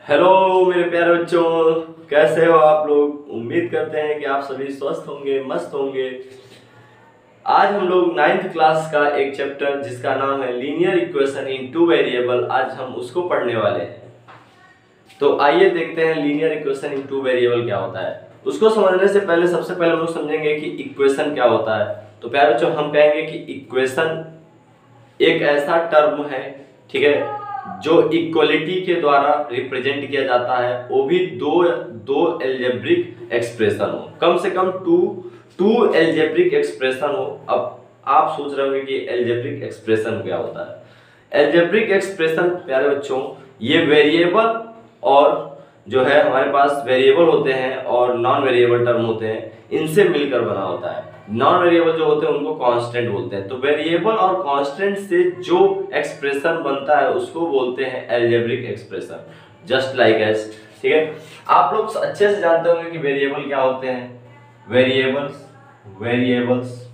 Hello मेरे प्यारे बच्चों, कैसे हो आप लोग। उम्मीद करते हैं कि आप सभी स्वस्थ होंगे, मस्त होंगे। आज हम लोग नाइन्थ क्लास का एक चैप्टर जिसका नाम है linear equation in two variable, आज हम उसको पढ़ने वाले हैं। तो आइए देखते हैं linear equation in two variable क्या होता है। उसको समझने से पहले सबसे पहले हम लोग समझेंगे कि इक्वेशन क्या होता है। तो प्यारे बच्चों, हम कहेंगे कि इक्वेशन एक ऐसा टर्म है, ठीक है, जो इक्वलिटी के द्वारा रिप्रेजेंट किया जाता है, वो भी दो दो एल्जेब्रिक एक्सप्रेशन हो, कम से कम टू एल्जेब्रिक एक्सप्रेशन हो। अब आप सोच रहे होंगे कि एल्जेब्रिक एक्सप्रेशन क्या होता है। एल्जेब्रिक एक्सप्रेशन प्यारे बच्चों, ये वेरिएबल और जो है हमारे पास वेरिएबल होते हैं और नॉन वेरिएबल टर्म होते हैं, इनसे मिलकर बना होता है। नॉन वेरिएबल जो होते हैं उनको कांस्टेंट बोलते हैं। तो वेरिएबल और कांस्टेंट से जो एक्सप्रेशन बनता है उसको बोलते हैं algebraic expression, just like as. ठीक है, आप लोग अच्छे से जानते होंगे कि वेरिएबल क्या होते हैं। वेरिएबल्स वेरिएबल्स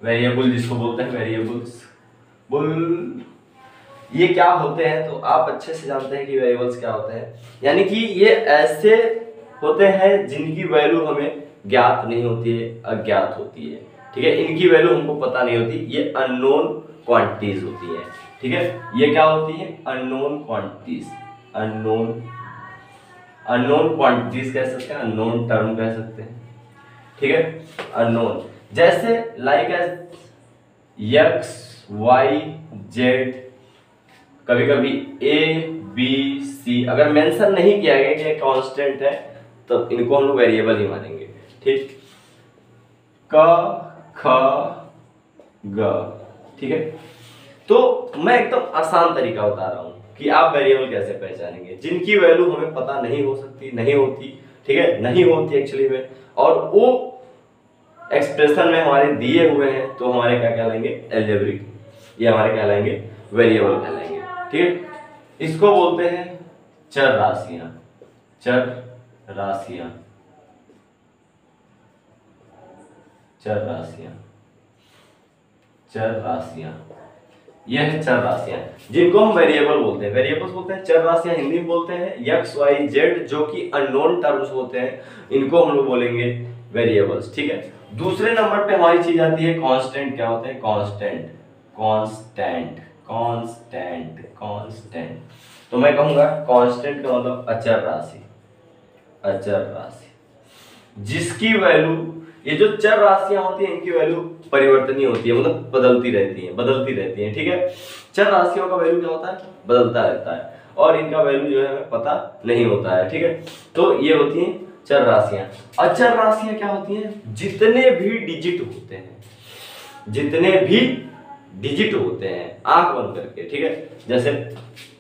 वेरिएबल जिसको बोलते हैं वेरिएबल्स बुल, ये क्या होते हैं, तो आप अच्छे से जानते हैं कि वेरिएबल्स क्या होते हैं। यानी कि ये ऐसे होते हैं जिनकी वैल्यू हमें ज्ञात नहीं होती है, अज्ञात होती है। ठीक है, इनकी वैल्यू हमको पता नहीं होती, ये अननोन क्वांटिटीज होती है। ठीक है, ये क्या होती है, unknown quantities. Unknown unknown quantities कह सकते हैं, अननोन टर्म कह सकते हैं। ठीक है, अननोन जैसे like as x y z, कभी कभी ए बी सी, अगर मेंशन नहीं किया गया कि कांस्टेंट है तो इनको हम लोग वेरिएबल ही मानेंगे। ठीक, क ख ग। ठीक है, तो मैं एकदम आसान तरीका बता रहा हूं कि आप वेरिएबल कैसे पहचानेंगे, जिनकी वैल्यू हमें पता नहीं हो सकती, नहीं होती। ठीक है, नहीं होती एक्चुअली में, और वो एक्सप्रेशन में हमारे दिए हुए हैं, तो हमारे क्या कहलाएंगे, एल्जेब्रिक, ये हमारे कहलाएंगे वेरिएबल कहलाएंगे। ठीक है, इसको बोलते हैं चर राशियां। चर राशियां चर राशियां चर राशियां ये है चर राशियां, जिनको हम वेरिएबल बोलते हैं। वेरिएबल्स बोलते हैं, चर राशियां हिंदी में बोलते हैं एक्स वाई जेड, जो कि अननोन टर्म्स होते हैं, इनको हम लोग बोलेंगे वेरिएबल्स। ठीक है, दूसरे नंबर पे हमारी चीज आती है कांस्टेंट। क्या होते हैं कांस्टेंट, कांस्टेंट कांस्टेंट कांस्टेंट। तो मैं कहूंगा कांस्टेंट का मतलब अचर राशि। अचर राशि जिसकी वैल्यू, ये जो चर राशियां होती हैं इनकी वैल्यू परिवर्तनीय होती है, मतलब बदलती रहती है। ठीक है, चर राशियों का वैल्यू क्या होता है, बदलता रहता है, और इनका वैल्यू जो है हमें पता नहीं होता है। ठीक है, तो ये होती हैं चर राशियां। अचर राशियां क्या होती हैं, जितने भी डिजिट होते हैं, जितने भी डिजिट होते हैं आंख बंद करके। ठीक है,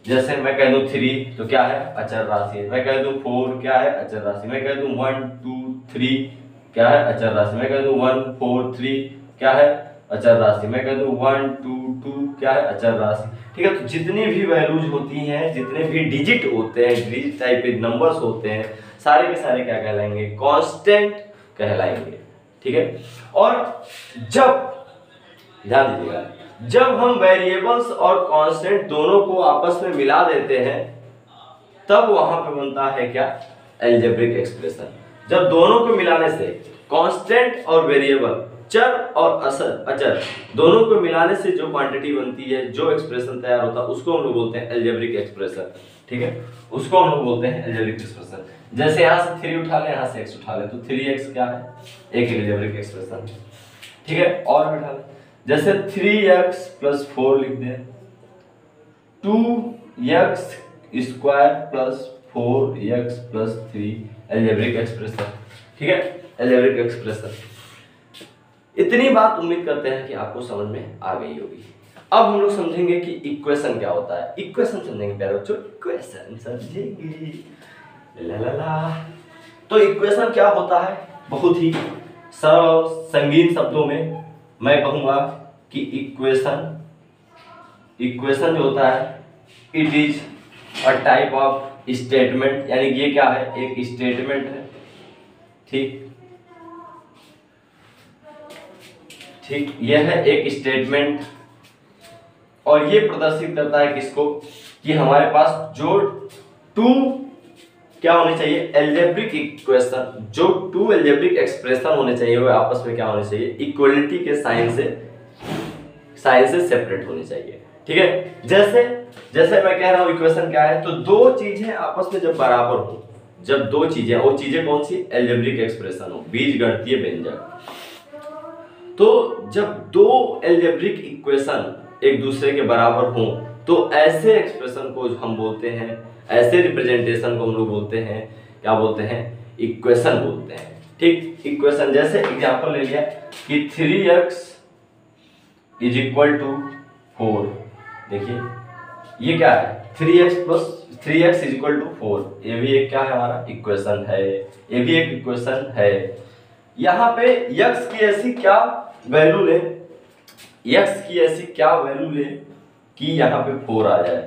जैसे मैं कह दूं 3 तो क्या है, अचर राशि है। मैं कह दूं 4 क्या है, अचर राशि। मैं कह दूं 1 2 3 क्या है, अचर राशि। मैं कह दूं 1 4 3 क्या है, अचर राशि। मैं कह दूं 1 2 2 क्या है, अचर राशि। ठीक है, तो जितनी भी वैल्यूज होती हैं, जितने भी डिजिट होते हैं, डिजिट टाइप के नंबर्स होते हैं, सारे के सारे क्या कहलाएंगे, कांस्टेंट कहलाएंगे। ठीक है, और जब, ध्यान दीजिएगा, जब हम वेरिएबल्स और कांस्टेंट दोनों को आपस में मिला देते हैं, तब वहां पे बनता है क्या, एल्जेब्रिक एक्सप्रेशन। जब दोनों को मिलाने से, कांस्टेंट और वेरिएबल, चर और अचर दोनों को मिलाने से जो क्वांटिटी बनती है, जो एक्सप्रेशन तैयार होता है, उसको हम लोग बोलते हैं एल्जेब्रिक एक्सप्रेशन। ठीक है, उसको हम लोग बोलते हैं एल्जेब्रिक एक्सप्रेशन। जैसे यहां से 3 उठा ले, यहां से x उठा ले, तो 3x क्या है, एक एल्जेब्रिक एक्सप्रेशन। ठीक है, और बैठा ले, जैसे 3x + 4 लिख दे, 2x square plus 4x + 3 algebraic expression. ठीक है, एल्जेब्रिक एक्सप्रेशन। इतनी बात उम्मीद करते हैं कि आपको समझ में आ गई होगी। अब हम लोग समझेंगे कि इक्वेशन क्या होता है। इक्वेशन समझेंगे प्यारे बच्चों, इक्वेशन समझेंगे, ला ला ला। तो इक्वेशन क्या होता है, बहुत ही सरल और संगीन शब्दों में मैं कहूंगा कि इक्वेशन जो होता है, it is a type of statement. यानी ये क्या है, एक स्टेटमेंट है। ठीक, यह है एक स्टेटमेंट, और ये प्रदर्शित करता है किसको, कि हमारे पास जो टू क्या होने चाहिए, एल्जेब्रिक इक्वेशन, जो टू एल्जेब्रिक एक्सप्रेशन होने चाहिए वो आपस में क्या होने चाहिए, इक्वलिटी के साइन से सेपरेट होने चाहिए। ठीक है, जैसे मैं कह रहा हूं इक्वेशन क्या है, तो दो चीजें आपस में जब बराबर हो, जब दो चीजें, वो चीजें कौन सी, एल्जेब्रिक एक्सप्रेशन हो, बीजगणितीय व्यंजक। तो जब दो एल्जेब्रिक इक्वेशन एक दूसरे के बराबर हो तो ऐसे एक्सप्रेशन को हम बोलते हैं, ऐसे रिप्रेजेंटेशन को हम लोग बोलते हैं, क्या बोलते हैं, इक्वेशन बोलते हैं। ठीक, इक्वेशन जैसे एग्जांपल ले लिया कि 3x इज इक्वल टू 4। देखिए ये क्या है, 3x इज इक्वल टू 4, ये भी एक क्या है हमारा इक्वेशन है, ये भी एक इक्वेशन है। यहाँ पे x की ऐसी क्या वैल्यू ले, x की ऐसी क्या वैल्यू ले कि यहाँ पे 4 आ जाए,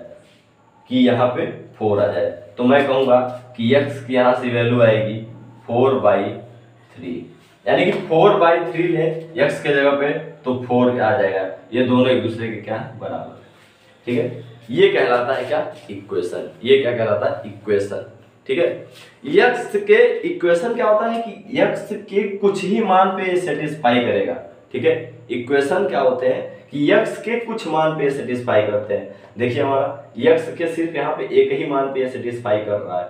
कि यहाँ पे 4 आ जाए, तो मैं कहूंगा कि x की यहाँ से वैल्यू आएगी 4/3, यानी कि 4/3 ले x के जगह पे तो 4 आ जाएगा। ये दोनों एक दूसरे के क्या बराबर है। ठीक है, ये कहलाता है क्या, इक्वेशन। ये क्या कहलाता है, इक्वेशन। ठीक है, x के इक्वेशन क्या होता है कि x के कुछ ही मान पे सेटिस्फाई करेगा। ठीक है, इक्वेशन क्या होते हैं कि x के कुछ मान पे सेटिस्फाई करते हैं। देखिए हमारा x के सिर्फ यहाँ पे एक ही मान पे सेटिस्फाई कर रहा है।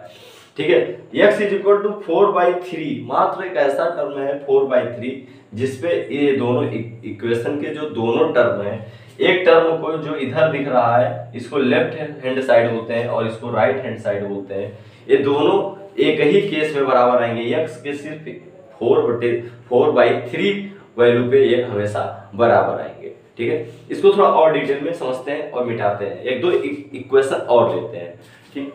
ठीक है, x इज इक्वल टू 4/3, मात्र एक ऐसा टर्म है 4/3 जिसपे ये दोनों इक्वेशन के जो दोनों टर्म है, एक टर्म को जो इधर दिख रहा है इसको लेफ्ट हैंड साइड बोलते हैं और इसको राइट हैंड साइड बोलते हैं। ये दोनों एक ही केस में बराबर आएंगे, x के सिर्फ 4/3 वैल्यू पे ये हमेशा बराबर आएंगे। ठीक है, इसको थोड़ा और डिटेल में समझते हैं और मिटाते हैं, एक दो इक्वेशन और लेते हैं। ठीक,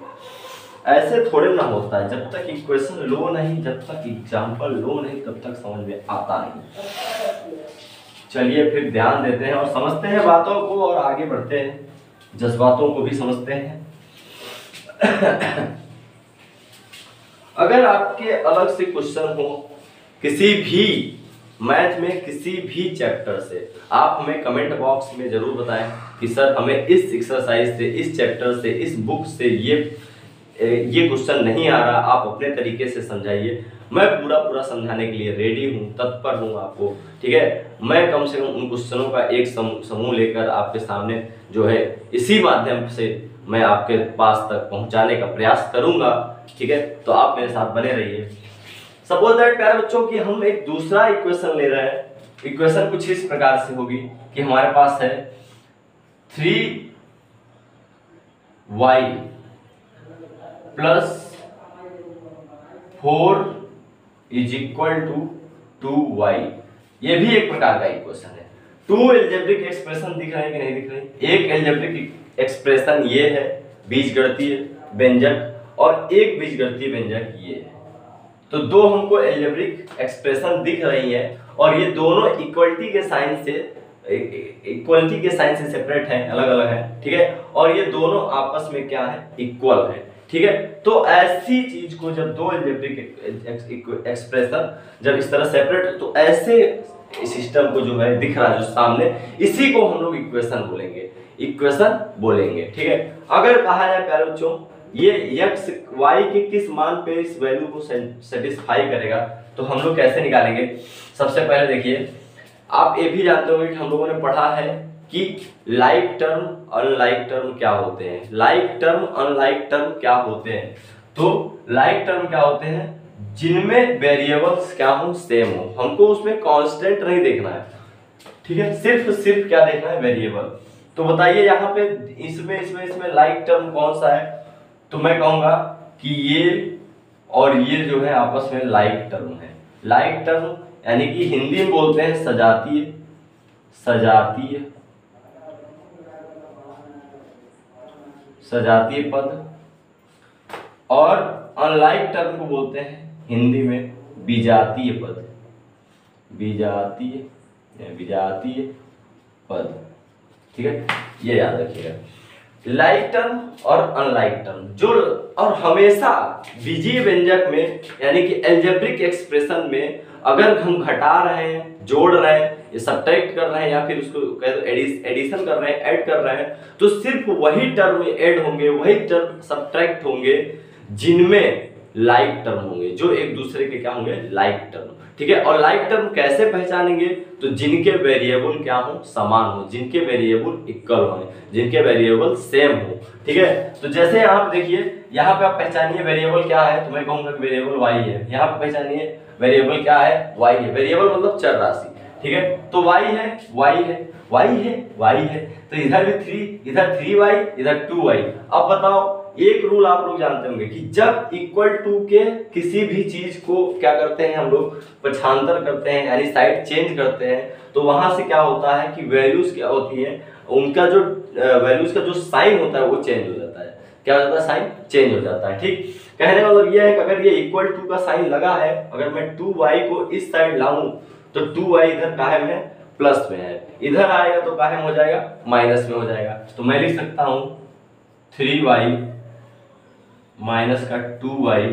ऐसे थोड़े ना होता है, जब तक इक्वेशन लो नहीं, जब तक एग्जांपल लो नहीं, तब तक समझ में आता नहीं। चलिए फिर ध्यान देते हैं और समझते हैं बातों को और आगे बढ़ते हैं, जज्बातों को भी समझते हैं। अगर आपके अलग से क्वेश्चन हो किसी भी मैथ में, किसी भी चैप्टर से, आप हमें कमेंट बॉक्स में जरूर बताएं कि सर हमें इस एक्सरसाइज से, इस चैप्टर से, इस बुक से ये क्वेश्चन नहीं आ रहा, आप अपने तरीके से समझाइए। मैं पूरा समझाने के लिए रेडी हूँ, तत्पर हूँ आपको। ठीक है, मैं कम से कम उन क्वेश्चनों का एक समूह लेकर आपके सामने जो है इसी माध्यम से मैं आपके पास तक पहुँचाने का प्रयास करूँगा। ठीक है, तो आप मेरे साथ बने रहिए। सपोज दैट प्यारे बच्चों कि हम एक दूसरा इक्वेशन ले रहे हैं। इक्वेशन कुछ इस प्रकार से होगी कि हमारे पास है 3y plus 4 is equal to 2y। ये भी एक प्रकार का इक्वेशन है। टू एल्जेब्रिक एक्सप्रेशन दिख रहे हैं कि नहीं दिख रहे? एक एल्जेब्रिक एक्सप्रेशन ये है बीजगणितीय व्यंजक, और एक बीजगणितीय व्यंजक ये है। तो दो हमको एल्जेब्रिक एक्सप्रेशन दिख रही है और ये दोनों इक्वलिटी के साइन से सेपरेट हैं, अलग अलग हैं। ठीक है, और ये दोनों आपस में क्या है, इक्वल है। ठीक है, तो ऐसी चीज को जब दो एल्जेब्रिक एक्सप्रेशन जब इस तरह सेपरेट हो तो ऐसे सिस्टम को जो है दिख रहा है जो सामने, इसी को हम लोग इक्वेशन बोलेंगे। ठीक है, अगर कहा जाए प्यारे बच्चों ये x y के किस मान पे इस वैल्यू को सेटिस्फाई करेगा, तो हम लोग कैसे निकालेंगे। सबसे पहले देखिए, आप ये भी जानते होंगे कि हम लोगों ने पढ़ा है कि लाइक टर्म अनलाइक टर्म क्या होते हैं। लाइक टर्म अनलाइक टर्म क्या होते हैं, तो लाइक टर्म क्या होते हैं जिनमें वेरिएबल्स क्या हो, सेम हो। हमको उसमें कांस्टेंट नहीं देखना है। ठीक है, सिर्फ क्या देखना है, वेरिएबल। तो बताइए यहाँ पे इसमें लाइक टर्म कौन सा है, तो मैं कहूंगा कि ये और ये जो है आपस में लाइक टर्म है। लाइक टर्म यानी कि हिंदी में बोलते हैं सजातीय पद, और अनलाइक टर्म को बोलते हैं हिंदी में विजातीय पद, विजातीय पद। ठीक है, ये याद रखिएगा। लाइक टर्म और अनलाइक टर्म जो, और हमेशा बीजीय व्यंजक में यानी कि एल्जेब्रिक एक्सप्रेशन में अगर हम घटा रहे हैं, जोड़ रहे हैं, या सब्ट्रैक्ट कर रहे हैं, या फिर उसको कह दो एडिशन कर रहे हैं, ऐड कर रहे हैं, तो सिर्फ वही टर्म ऐड होंगे, वही टर्म सब्ट्रैक्ट होंगे जिनमें लाइक टर्म होंगे, जो एक दूसरे के क्या होंगे, लाइक टर्म। ठीक है, और लाइक टर्म कैसे पहचानेंगे, तो जिनके वेरिएबल क्या हो, समान हो, जिनके वेरिएबल इक्वल हो, जिनके वेरिएबल सेम हो। ठीक है, तो जैसे यहाँ पे देखिए, यहाँ पे आप पहचानिए वेरिएबल क्या है, तो मैं कहूंगा वेरिएबल y है। यहाँ पे पहचानिए वेरिएबल क्या है, y है। वेरिएबल मतलब चर राशि। ठीक है, तो y है, y है, y है, y है, तो इधर भी 3, इधर 3y, इधर 2y। अब बताओ, एक रूल आप लोग जानते होंगे कि जब इक्वल टू के किसी भी चीज को क्या करते हैं हम लोग, पक्षांतर करते हैं, यानी साइड चेंज करते हैं, तो वहां से क्या होता है कि वैल्यूज क्या होती है, उनका जो वैल्यूज का जो साइन होता है वो चेंज हो जाता है। क्या हो जाता है, साइन चेंज हो जाता है। ठीक, कहने का मतलब यह है कि अगर ये इक्वल टू का साइन लगा है, अगर मैं 2y को इस साइड लाऊं तो 2y इधर कायम है, प्लस में है, इधर आएगा तो कायम हो जाएगा, माइनस में हो जाएगा। तो मैं लिख सकता हूं 3y माइनस का 2y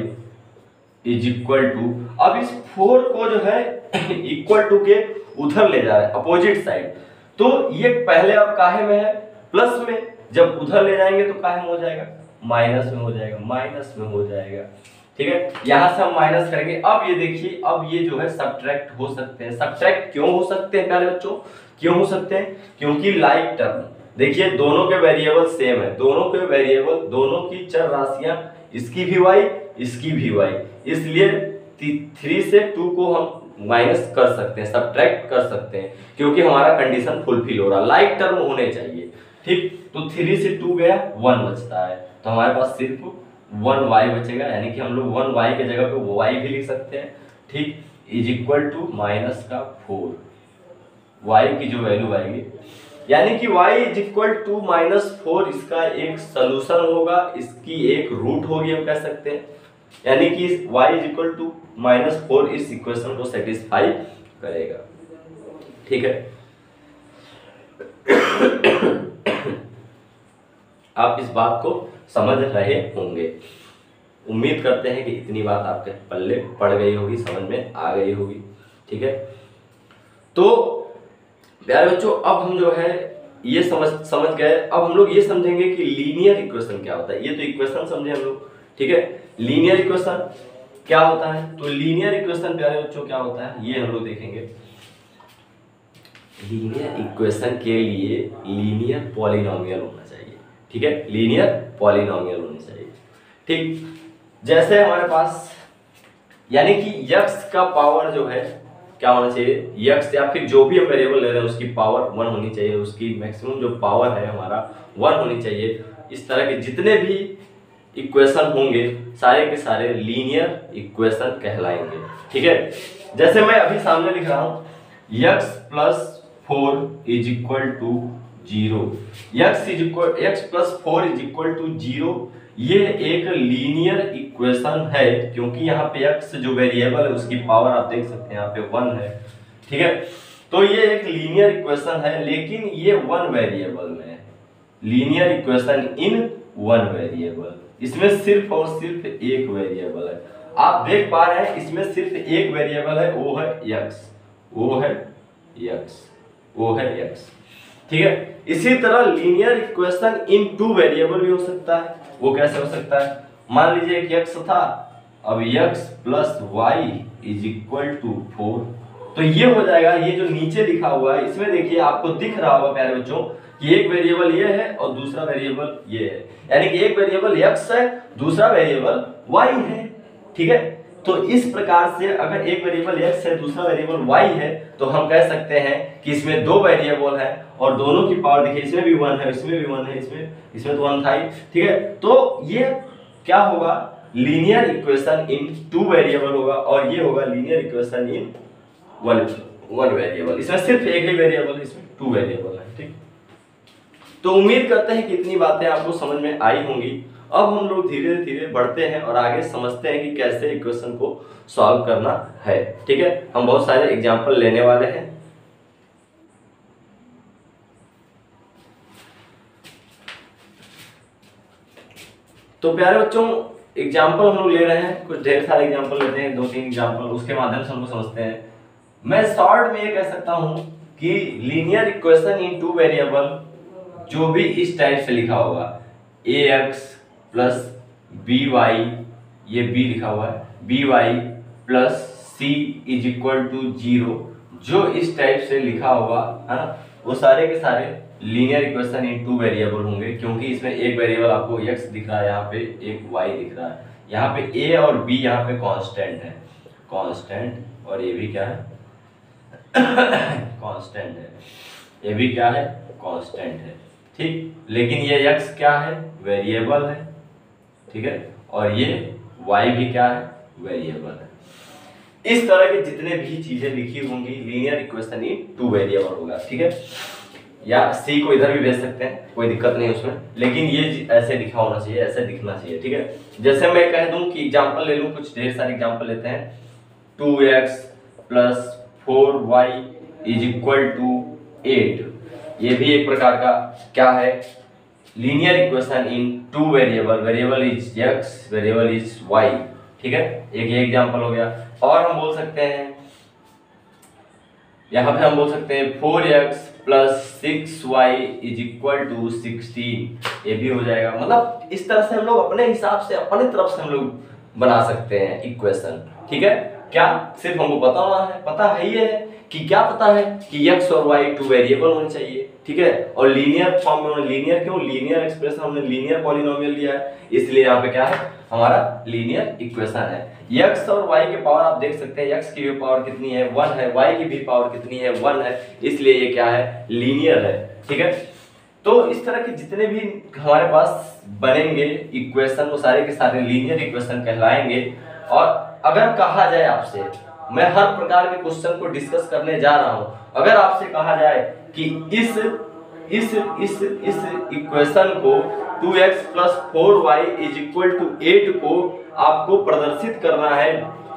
इज इक्वल टू, अब इस 4 को जो है इक्वल टू के उधर ले जा रहा है, अपोजिट साइड, तो ये पहले अब काहे में है, प्लस में, जब उधर ले जाएंगे तो काहे में हो जाएगा, माइनस में हो जाएगा, माइनस में हो जाएगा। ठीक है, यहां से हम माइनस करेंगे। अब ये देखिए, अब ये जो है सब्ट्रैक्ट हो सकते हैं। सब्ट्रैक्ट क्यों हो सकते हैं प्यारे बच्चों, क्यों हो सकते हैं, क्योंकि लाइक टर्म, देखिए दोनों के वेरिएबल सेम है, दोनों के वेरिएबल, दोनों की चर राशियां, इसकी भी y, इसकी भी y, इसलिए 3 से 2 को हम माइनस कर सकते हैं, सब्ट्रैक्ट कर सकते हैं, क्योंकि हमारा कंडीशन फुलफिल हो रहा, लाइक टर्म होने चाहिए। ठीक, तो 3 से 2 गया, 1 बचता है, तो हमारे पास सिर्फ 1y बचेगा, यानी कि हम लोग 1y के जगह पे y भी लिख सकते हैं। ठीक, इज इक्वल टू माइनस का 4, y की जो वैल्यू आएगी, यानी कि y इज इक्वल टू -4 इसका एक सोल्यूशन होगा, इसकी एक रूट होगी, हम कह सकते हैं, यानी कि y इज इक्वल टू -4 इस इक्वेशन को सेटिस्फाई करेगा। ठीक है, आप इस बात को समझ रहे होंगे, उम्मीद करते हैं कि इतनी बात आपके पल्ले पड़ गई होगी, समझ में आ गई होगी। ठीक है, तो प्यारे बच्चों, अब हम जो है ये समझ गए। अब हम लोग ये समझेंगे कि लीनियर इक्वेशन क्या होता है। ये तो इक्वेशन समझे हम लोग, ठीक है, लीनियर इक्वेशन क्या होता है, तो लीनियर इक्वेशन प्यारे बच्चों क्या होता है ये हम लोग देखेंगे। लीनियर इक्वेशन के लिए लीनियर पॉलिनोमियल होना चाहिए। ठीक है, लीनियर पॉलिनोमियल होनी चाहिए। ठीक, जैसे हमारे पास, यानी कि x का पावर जो है क्या होना चाहिए, x या फिर जो भी हम वेरिएबल ले रहे हैं उसकी पावर 1 होनी चाहिए, उसकी मैक्सिमम जो पावर है हमारा 1 होनी चाहिए। इस तरह के जितने भी इक्वेशन होंगे सारे के सारे लीनियर इक्वेशन कहलाएंगे। ठीक है, जैसे मैं अभी सामने लिख रहा हूं x + 4 is equal to 0, x + 4 is equal to 0, ये एक लीनियर इक्वेशन है, क्योंकि यहाँ पे x जो वेरिएबल है उसकी पावर आप देख सकते हैं यहाँ पे 1 है। ठीक है, तो ये एक लीनियर इक्वेशन है, लेकिन ये 1 वेरिएबल में है, लीनियर इक्वेशन इन 1 वेरिएबल, इसमें सिर्फ और सिर्फ एक वेरिएबल है। आप देख पा रहे हैं इसमें सिर्फ एक वेरिएबल है, वो है x, वो है x, वो है x। ठीक है, इसी तरह लीनियर इक्वेशन इन 2 वेरिएबल भी हो सकता है। वो कैसे हो सकता है, मान लीजिए कि x था, अब x + y is equal to 4, तो ये हो जाएगा, ये जो नीचे लिखा हुआ है इसमें देखिए आपको दिख रहा होगा प्यारे बच्चों कि एक वेरिएबल ये है और दूसरा वेरिएबल ये है, यानी कि एक वेरिएबल x है, दूसरा वेरिएबल y है। ठीक है, तो इस प्रकार से अगर एक वेरिएबल x है, दूसरा वेरिएबल y है, तो हम कह सकते हैं कि इसमें 2 वेरिएबल है और दोनों की पावर देखिए, इसमें भी 1 है, इसमें भी 1 है, इसमें तो 1 था ही। ठीक है, तो ये क्या होगा, लीनियर इक्वेशन इन 2 वेरिएबल होगा, और ये होगा लीनियर इक्वेशन इन 1 वेरिएबल। इसमें सिर्फ एक ही वेरिएबल है, इसमें 2 वेरिएबल है। ठीक, तो उम्मीद करते हैं कि इतनी बातें आपको समझ में आई होंगी। अब हम लोग धीरे धीरे बढ़ते हैं और आगे समझते हैं कि कैसे इक्वेशन को सॉल्व करना है। ठीक है, हम बहुत सारे एग्जांपल लेने वाले हैं। तो प्यारे बच्चों, एग्जाम्पल हम लोग ले रहे हैं, कुछ ढेर सारे एग्जाम्पल लेते हैं, 2-3 एग्जाम्पल, उसके माध्यम से हम लोग समझते हैं। मैं शॉर्ट में ये कह सकता हूं कि linear equation in two variable जो भी इस टाइप से लिखा होगा, ax प्लस by, ये b लिखा हुआ है, by plus c is equal to 0, जो इस टाइप से लिखा होगा है ना, वो सारे के सारे linear equation in two variable होंगे, क्योंकि इसमें एक वेरिएबल आपको x दिख रहा है, यहाँ पे एक y दिख रहा है, यहाँ पे a और b यहाँ पे कांस्टेंट है, कांस्टेंट, और ये भी क्या है कांस्टेंट है, ये भी क्या है कांस्टेंट है, ठीक। लेकिन ये x क्या है, वेरिएबल है, ठीक है, और ये y भी क्या है, वेरिएबल है। इस तरह के जितने भी चीजें लिखी होंगी linear equation in two variable होगा, ठीक है। या c को इधर भी भेज सकते हैं, कोई दिक्कत नहीं उसमें, लेकिन ये ऐसे लिखा होना चाहिए, ऐसे दिखना चाहिए, ठीक है। जैसे मैं कह दूं कि एग्जांपल ले लूं, कुछ ढेर सारे एग्जांपल लेते हैं, 2x plus 4y is equal to 8, ये भी एक प्रकार का क्या है, linear equation in two variable, variable is x, variable is y, ठीक है। एक ये एग्जांपल हो गया। और हम बोल सकते हैं, यहाँ पे हम बोल सकते हैं 4x plus 6y is equal to 16, ये भी हो जाएगा। मतलब इस तरह से हम लोग अपने हिसाब से, अपने तरफ से हम लोग बना सकते हैं इक्वेशन, ठीक है। क्या सिर्फ हमको पता है ये है कि क्या पता है कि x और y टू वेरिएबल होने चाहिए, ठीक है, और लीनियर फॉर्म में, लीनियर क्यों, लीनियर एक्सप्रेशन हमने लीनियर पॉलिनोमियल लिया है, इसलिए यहाँ पे क्या है हमारा लीनियर इक्वेशन है। x और y के पावर आप देख सकते हैं, x की भी पावर कितनी है 1 है, y की भी पावर कितनी है 1 है, इसलिए ये क्या है लीनियर है, ठीक है। तो इस तरह के जितने भी हमारे पास बनेंगे इक्वेशन, वो सारे के सारे लीनियर इक्वेशन कहलाएंगे। और अगर कहा जाए आपसे, मैं हर प्रकार के क्वेश्चन को डिस्कस करने जा रहा हूं, अगर आपसे कहा जाए कि इस इक्वेशन को 2x plus 4y is equal to 8 को आपको प्रदर्शित करना है,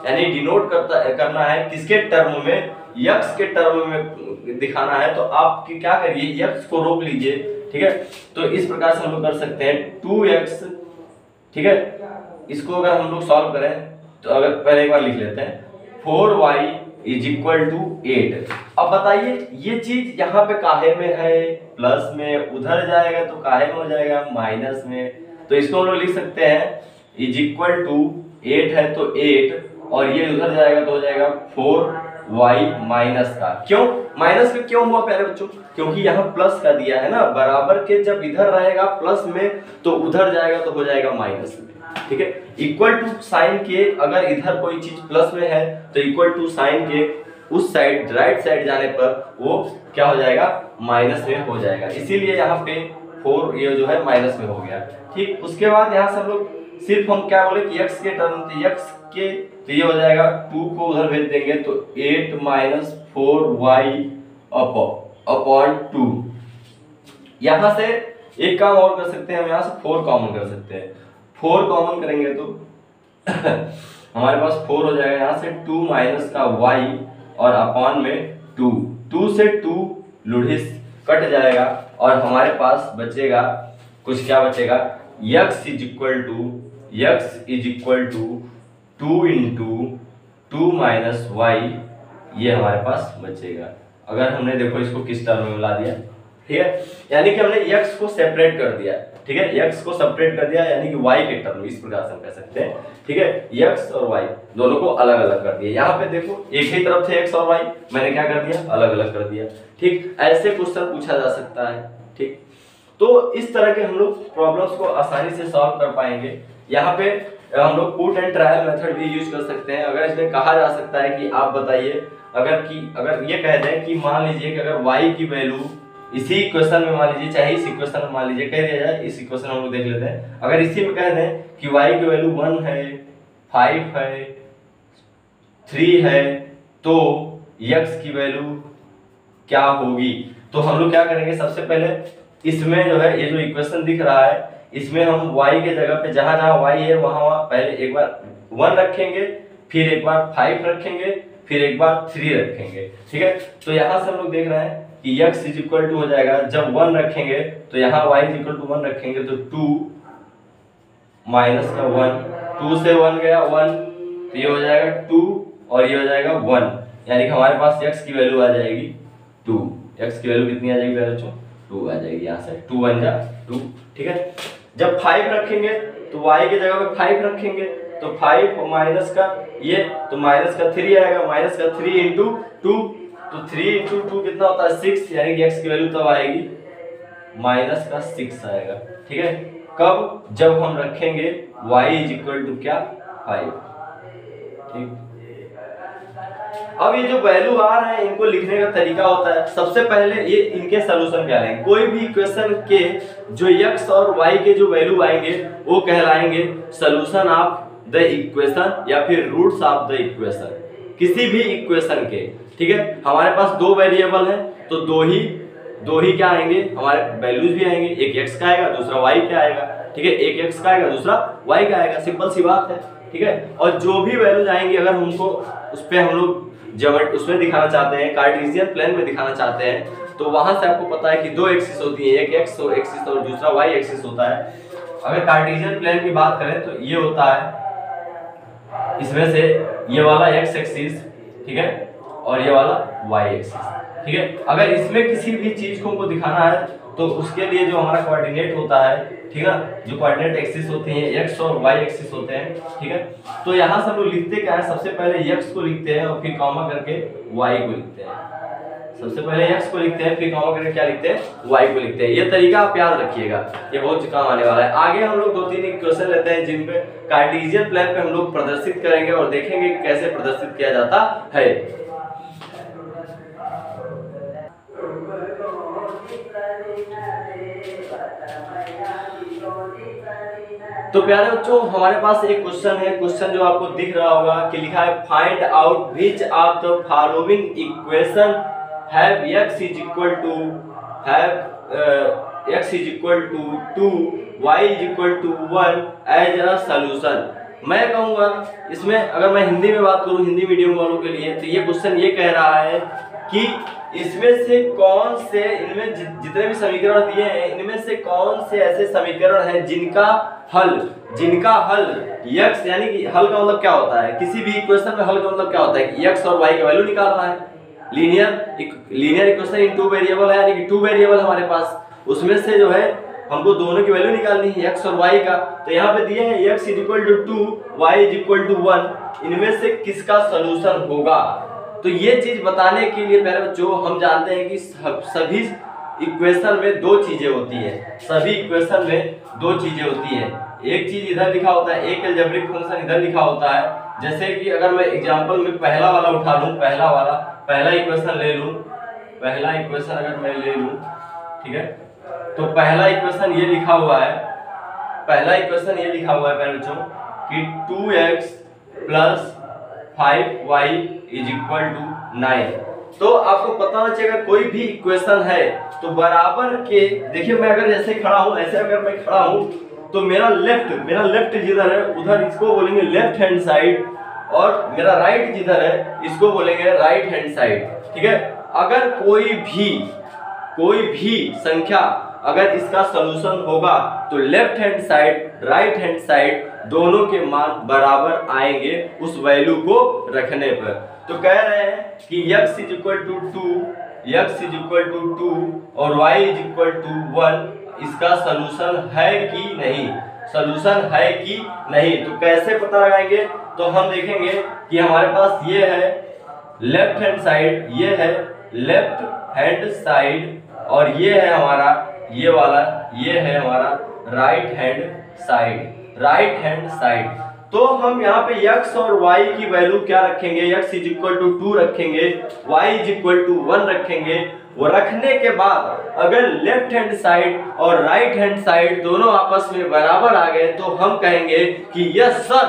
यानी डिनोट करना है किसके टर्म में, x के टर्म में दिखाना है, तो आप क्या करिए, x को रोक लीजिए, ठीक है। तो इस प्रकार से हम लोग कर सकते हैं 2x, ठीक है। इसको अगर हम लोग सॉल्व करें तो अगर पहले एक बार लिख लेते हैं 4y इज इक्वल टू 8। अब बताइए ये चीज यहाँ पे काहे में है, प्लस में, उधर जाएगा तो काहे में हो जाएगा, माइनस में। तो इसको हम लोग लिख सकते हैं इज इक्वल टू 8 है तो 8, और ये उधर जाएगा तो हो जाएगा 4y माइनस का। क्यों माइनस का क्यों हुआ पहले बच्चों, क्योंकि यहाँ प्लस का दिया है ना, बराबर के जब इधर रहेगा प्लस में तो उधर जाएगा तो हो जाएगा माइनस में, ठीक है। इक्वल टू साइन के, अगर इधर कोई चीज प्लस में है तो इक्वल टू साइन के उस साइड, राइट साइड जाने पर वो क्या हो जाएगा, माइनस में हो जाएगा, इसीलिए यहाँ पे 4 ये जो है माइनस में हो गया, ठीक। उसके बाद यहाँ से हम लोग सिर्फ हम क्या बोले कि x के टर्म थे, x के, तो ये हो जाएगा 2 को उधर भेज देंगे तो 8 माइनस 4y अपॉन 2। यहाँ से एक काम और कर सकते हैं, हम यहाँ से 4 कॉमन कर सकते हैं, 4 कॉमन करेंगे तो हमारे पास 4 हो जाएगा, यहाँ से 2 माइनस का y और अपॉन में 2 से 2 लुढ़िस कट जाएगा, और हमारे पास बचेगा कुछ, क्या बचेगा, x is equal to 2 into 2 minus y, ये हमारे पास बचेगा। अगर हमने देखो इसको किस टर्म में मिला दिया, ठीक है, यानी कि हमने x को सेपरेट कर दिया, ठीक है, x को सेपरेट कर दिया, यानी कि y के टर्म, इस प्रकार से हम कह सकते हैं, ठीक है। x और y दोनों को अलग अलग कर दिया, यहाँ पे देखो एक ही तरफ थे x और y, मैंने क्या कर दिया, अलग अलग कर दिया, ठीक। ऐसे क्वेश्चन पूछा जा सकता है, ठीक। तो इस तरह के हम लोग प्रॉब्लम्स को आसानी से सॉल्व कर पाएंगे। यहाँ पे हम लोग पुट एंड ट्रायल मेथड भी यूज कर सकते हैं। अगर इसमें कहा जा सकता है कि आप बताइए, अगर ये कह दें कि मान लीजिए कि अगर y की वैल्यू इसी इक्वेशन में, मान लीजिए चाहे इस इक्वेशन में मान लीजिए कह दिया जाए, इस इक्वेशन हम लोग देख लेते हैं, अगर इसी में कह दें कि y की वैल्यू 1 है, 5 है, 3 है, तो x की वैल्यू क्या होगी। तो हम लोग क्या करेंगे, सबसे पहले इसमें जो है ये जो इक्वेशन दिख रहा है, इसमें हम y के जगह पे जहां जहां y है वहां पहले एक बार 1 रखेंगे, फिर एक बार 5 रखेंगे, फिर एक बार 3 रखेंगे, ठीक है। तो यहाँ से हम लोग देख रहे हैं कि x इज इक्वल टू हो जाएगा, जब 1 रखेंगे तो यहाँ y इज इक्वल टू 1 रखेंगे तो 2 माइनस का 1, 2 से 1 गया 1, तो ये हो जाएगा 2 और ये हो जाएगा 1, यानी कि हमारे पास x की वैल्यू आ जाएगी 2। x की वैल्यू कितनी आ जाएगी बच्चों? 2 आ जाएगी। यहाँ से 2 1 जा 2, ठीक है। जब 5 रखेंगे तो y की जगह पे 5 रखेंगे, तो 5 और माइनस का ये, तो माइनस का 3 आएगा, माइनस का 3 इंटू 2, तो 3 इंटू 2 कितना होता है 6, यानी कि x की वैल्यू तब आएगी माइनस का 6 आएगा, ठीक है। कब? जब हम रखेंगे y इज इक्वल टू क्या 5, ठीक। अब ये जो वैल्यू आ रहे हैं इनको लिखने का तरीका होता है, सबसे पहले ये इनके सलूशन कहलाएंगे। कोई भी इक्वेशन के जो x और y के जो वैल्यू आएंगे वो कहलाएंगे सलूशन ऑफ द इक्वेशन या फिर रूट्स ऑफ द इक्वेशन, किसी भी इक्वेशन के, ठीक है। हमारे पास दो वेरिएबल हैं तो दो ही क्या आएंगे हमारे वैल्यूज भी आएंगे, एक x का आएगा दूसरा y का आएगा, ठीक है। एक x का आएगा दूसरा y का आएगा, सिंपल सी बात है, ठीक है। और जो भी वैल्यूज आएंगे अगर हमको उस पे हम लोग उसमें दिखाना चाहते हैं, कार्टेशियन प्लेन में दिखाना चाहते हैं, तो वहां से आपको पता है कि दो एक्सिस होती है, एक x एक्सिस और दूसरा y एक्सिस होता है। अगर कार्टेशियन प्लेन की बात करें तो ये होता है इसमें से ये वाला x एक्सिस, ठीक है, और ये वाला y एक्सिस, ठीक है। अगर इसमें किसी भी चीज को हमको दिखाना है तो उसके लिए जो हमारा कोऑर्डिनेट होता है, ठीक है, जो कोऑर्डिनेट एक्सिस होती हैं x और y एक्सिस होते हैं, ठीक है। तो यहाँ से हम लोग लिखते क्या है, सबसे पहले x को लिखते हैं और फिर कॉमा करके y को लिखते हैं। सबसे पहले x को लिखते हैं फिर कॉमा करके क्या लिखते हैं, y को लिखते हैं। ये तरीका आप याद रखिएगा, ये बहुत काम आने वाला है। आगे हम लोग 2-3 इक्वेशन लेते हैं जिन पे कार्टेशियन प्लेन पे हम लोग प्रदर्शित करेंगे और देखेंगे कैसे प्रदर्शित किया जाता है। तो प्यारे बच्चों हमारे पास एक क्वेश्चन है, क्वेश्चन जो आपको दिख रहा होगा कि लिखा है find out which of the following equation have x is equal to 2 y is equal to 1 as a solution. मैं कहूँगा इसमें अगर मैं हिंदी में बात करूँ, हिंदी मीडियम वालों के लिए, तो ये क्वेश्चन ये कह रहा है कि इसमें से कौन से, इनमें जितने भी समीकरण दिए हैं इनमें से कौन से ऐसे समीकरण हैं जिनका हल x, यानी कि हल का मतलब क्या होता है, किसी भी इक्वेशन में हल का मतलब क्या होता है कि x और y का वैल्यू निकालना है। Linear equation in two variable है, यानी कि टू वेरिएबल हमारे पास, उसमें से जो है हमको दोनों की वैल्यू निकालनी है x और y का। तो यहाँ पे दिए हैं x is equal to 2, y is equal to 1, इनमें से किसका सॉल्यूशन होगा। तो ये चीज बताने के लिए पहले बच्चों हम जानते हैं कि सभी इक्वेशन में दो चीजें होती हैं, सभी इक्वेशन में दो चीजें होती हैं। एक चीज इधर लिखा होता है, एक अलजेब्रिक फंक्शन इधर लिखा होता है। जैसे कि अगर मैं एग्जांपल में पहला वाला उठा लूं, पहला इक्वेशन ले लूं, पहला इक्वेशन अगर मैं ले लूं, ठीक है, तो पहला इक्वेशन ये लिखा हुआ है, पहले बच्चों कि 2x plus 5y is equal to 9। तो आपको पता होना चाहिए अगर कोई भी इक्वेशन है तो बराबर के, देखिए मैं अगर ऐसे खड़ा हूं, ऐसे अगर मैं खड़ा हूं तो मेरा लेफ्ट जिधर है उधर इसको बोलेंगे लेफ्ट हैंड साइड, और मेरा राइट जिधर है इसको बोलेंगे राइट हैंड साइड, ठीक है। अगर कोई भी संख्या अगर इसका सॉल्यूशन होगा तो left hand side right hand side दोनों के मान बराबर आएंगे उस वैल्यू को रखने पर। तो कह रहे हैं कि x इज इक्वल टू 2 और y इज इक्वल टू 1, इसका सॉल्यूशन है कि नहीं। तो कैसे पता लगाएंगे, तो हम देखेंगे कि हमारे पास ये है लेफ्ट हैंड साइड, ये है लेफ्ट हैंड साइड, और ये है हमारा ये वाला, ये है हमारा राइट हैंड साइड। तो हम यहाँ पे x और y की वैल्यू क्या रखेंगे, x इज इक्वल टू 2 रखेंगे, y इज इक्वल टू 1 रखेंगे। वो रखने के बाद अगर लेफ्ट हैंड साइड और राइट हैंड साइड दोनों आपस में बराबर आ गए तो हम कहेंगे कि यस सर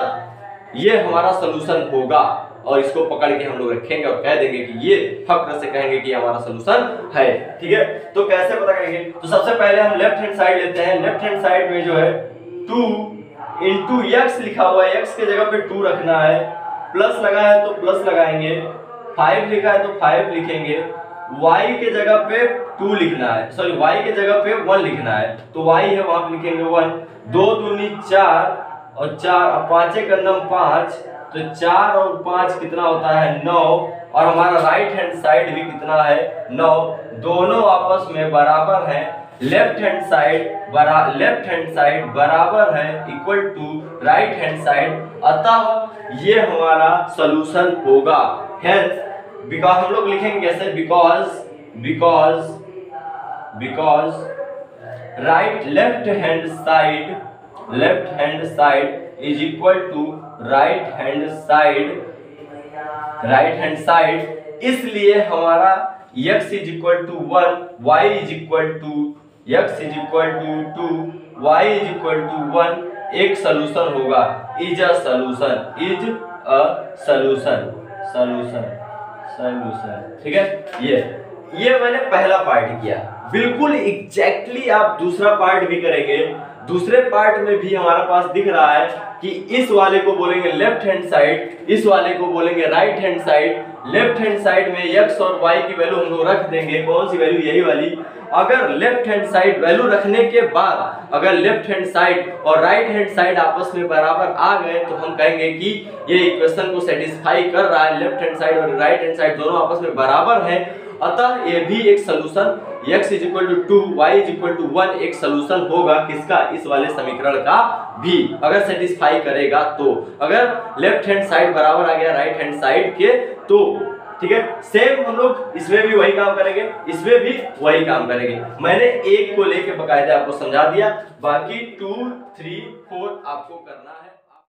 ये हमारा सॉल्यूशन होगा, और इसको पकड़ के हम लोग रखेंगे और कह देंगे कि ये फक्र से कहेंगे कि हमारा सॉल्यूशन है, ठीक है। तो कैसे पता करेंगे, तो सबसे पहले हम लेफ्ट हैंड साइड लेते हैं। लेफ्ट हैंड साइड में जो है 2 इंटू x लिखा हुआ है, x के जगह पे 2 रखना है, प्लस लगा है तो प्लस लगाएंगे, 5 लिखा है तो 5 लिखेंगे, y के जगह पे 2 लिखना है, सॉरी y के जगह पे 1 लिखना है, तो y है वहां पे लिखेंगे 1, 2 दूनी 4 और 4 और 5 का नम 5, तो 4 और 5 कितना होता है 9, और हमारा राइट हैंड साइड भी कितना है 9, दोनों आपस में बराबर है। लेफ्ट हैंड साइड बराबर है equal to right hand side, अतः ये हमारा सॉल्यूशन होगा। हेंस बिकॉज हम लोग लिखेंगे कैसे, because right left hand side is equal to right hand side, इसलिए हमारा x is equal to 1, y is equal to 2, y is equal to 1 एक सॉल्यूशन होगा। इज अ सॉल्यूशन, ठीक है। ये मैंने पहला पार्ट किया, बिल्कुल एग्जैक्टली आप दूसरा पार्ट भी करेंगे। दूसरे पार्ट में भी हमारे पास दिख रहा है कि इस वाले को बोलेंगे लेफ्ट हैंड साइड, इस वाले को बोलेंगे right hand side. Left hand side में x और y की वैल्यू हम लोग रख देंगे, कौन सी वैल्यू, यही वाली। अगर लेफ्ट हैंड साइड वैल्यू रखने के बाद अगर लेफ्ट हैंड साइड और राइट हैंड साइड आपस में बराबर आ गए तो हम कहेंगे कि ये इक्वेशन को सेटिस्फाई कर रहा है, लेफ्ट हैंड साइड और राइट हैंड साइड दोनों आपस में बराबर है, अतः ये भी एक solution x is equal to 2, y is equal to 1 एक सॉल्यूशन होगा। किसका, इस वाले समीकरण का भी, अगर सेटिस्फाई करेगा तो। अगर लेफ्ट हैंड साइड बराबर आ गया राइट हैंड साइड के तो ठीक है। सेम हम लोग इसमें भी वही काम करेंगे, इसमें भी वही काम करेंगे। मैंने एक को लेके बकायदा आपको समझा दिया, बाकी 2, 3, 4 आपको करना है।